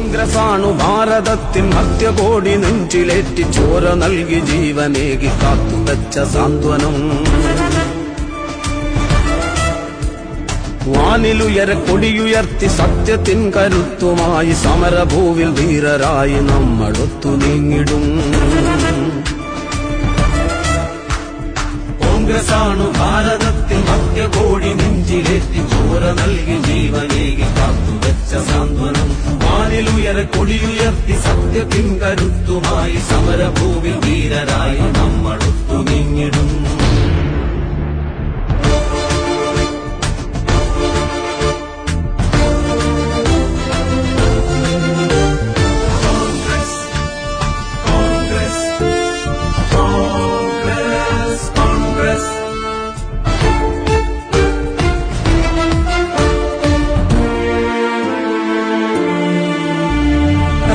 കോൺഗ്രസാണു ഭാരതത്തിൻ മധ്യകോടി നെഞ്ചിലേറ്റി ചോര നൽകി ജീവനേകി കാത്തുവച്ച സാന്ത്വനം. വാനിലുയര കൊടിയുയർത്തി സത്യത്തിൻ കരുത്തുമായി സമരഭൂവിൽ ധീരരായി നമ്മളൊത്തു നീങ്ങിടും. കോൺഗ്രസാണു ഭാരതത്തിൻ മധ്യകോടി നെഞ്ചിലേറ്റി ചോര നൽകി ജീവനേകി കാത്തുവച്ച സാന്ത്വനം. വാനിലുയര കൊടിയുയർത്തി സത്യത്തിൻ കരുത്തുമായി സമരഭൂവിൽ ധീരരായി നമ്മളൊത്തു നീങ്ങിടും.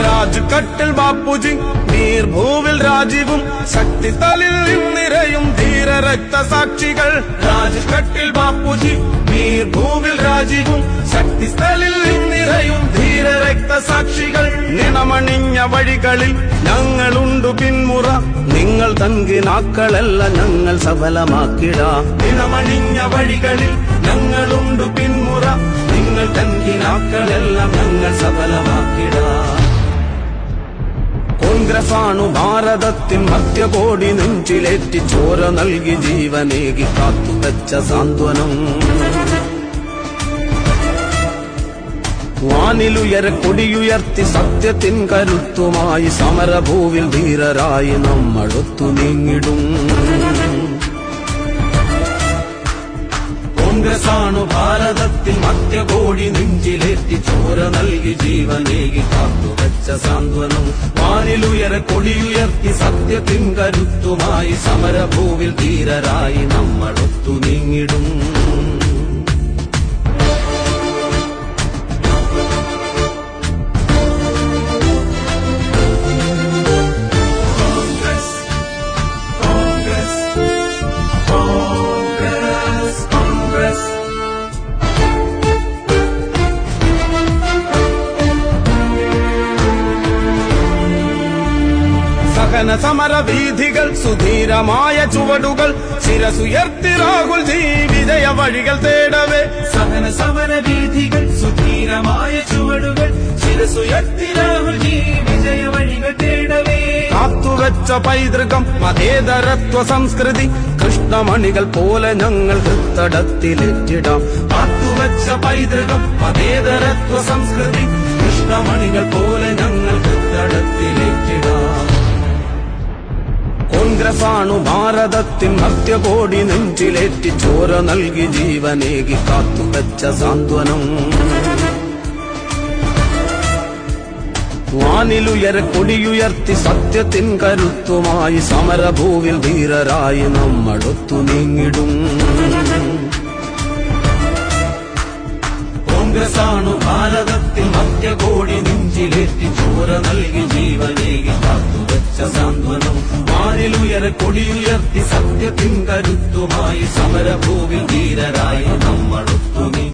രാജ്കട്ടിൽ ബാപ്പുജി നീർഭൂവിൽ രാജീവും ശക്തിസ്ഥലിൽ നിറയും ധീര രക്തസാക്ഷികൾ. രാജ്കട്ടിൽ ബാപ്പുജി നീർഭൂവിൽ രാജീവും ശക്തിസ്ഥലിൽ നിറയും ധീര രക്തസാക്ഷികൾ. നിണമണിഞ്ഞ വഴികളിൽ ഞങ്ങളുണ്ടു പിന്മുറ, നിങ്ങൾ തങ്കിനാക്കളല്ല ഞങ്ങൾ സഫലമാക്കിടാം. നിണമണിഞ്ഞ വഴികളിൽ ഞങ്ങളുണ്ടു പിന്മുറ, നിങ്ങൾ തങ്കിനാക്കളെല്ലാം ഞങ്ങൾ സഫലമാക്കിടാം. കോൺഗ്രസാണു ഭാരതത്തിൻ മധ്യകോടി നെഞ്ചിലേറ്റി ചോര നൽകി ജീവനേകി കാത്തുവച്ച സാന്ത്വനം. വാനിലുയര കൊടിയുയർത്തി സത്യത്തിൻ കരുത്തുമായി സമരഭൂവിൽ ധീരരായി നമ്മളൊത്തു നീങ്ങിടും. കോൺഗ്രസാണു ഭാരതത്തിൽ മധ്യകോടി നെഞ്ചിലേറ്റി ചോര നൽകി ജീവനേകി കാത്തുവച്ച സാന്ത്വനം. വാനിലുയര കൊടിയുയർത്തി സത്യത്തിൻ കരുത്തുമായി സമരഭൂവിൽ ധീരരായി നമ്മളൊത്തു നീങ്ങിടും. സഹന സമരവീഥികൾ സുധീരമായ ചുവടുകൾ ശിരസുയർത്തി രാഹുൽ ജി വിജയ വഴികൾ തേടവേ. സഹന സമരവീഥികൾ സുധീരമായ ചുവടുകൾ ശിരസുയർത്തി രാഹുൽ ജി വിജയ വഴികൾ തേടവേ. കാത്തുവച്ച പൈതൃകം മതേതരത്വ സംസ്കൃതി കൃഷ്ണമണികൾ പോലെ ഞങ്ങൾ ഹൃത്തടത്തിലേറ്റിടാം. കാത്തുവച്ച പൈതൃകം മതേതരത്വ സംസ്കൃതി കൃഷ്ണമണികൾ പോലെ ഞങ്ങൾ ഹൃത്തടത്തിലേറ്റിടാം. കോൺഗ്രസാണു ഭാരതത്തിൻ മധ്യകോടി നെഞ്ചിലേറ്റി ചോര നൽകി ജീവനേകി കാത്തുവച്ച സാന്ത്വനം. വാനിലുയര കൊടിയുയർത്തി സത്യത്തിൻ കരുത്തുമായി സമരഭൂവിൽ ധീരരായി നമ്മളൊത്തു നീങ്ങിടും. കോൺഗ്രസാണു ഭാരതത്തിൽ മധ്യകോടി നെഞ്ചിലേറ്റി ചോര നൽകി ജീവനേകി കാത്തുവച്ച സാന്ത്വനം. വാനിലുയര കൊടിയുയർത്തി സത്യത്തിൻ കരുത്തുമായി സമരഭൂവിൽ ധീരരായി നമ്മളൊത്തു നീ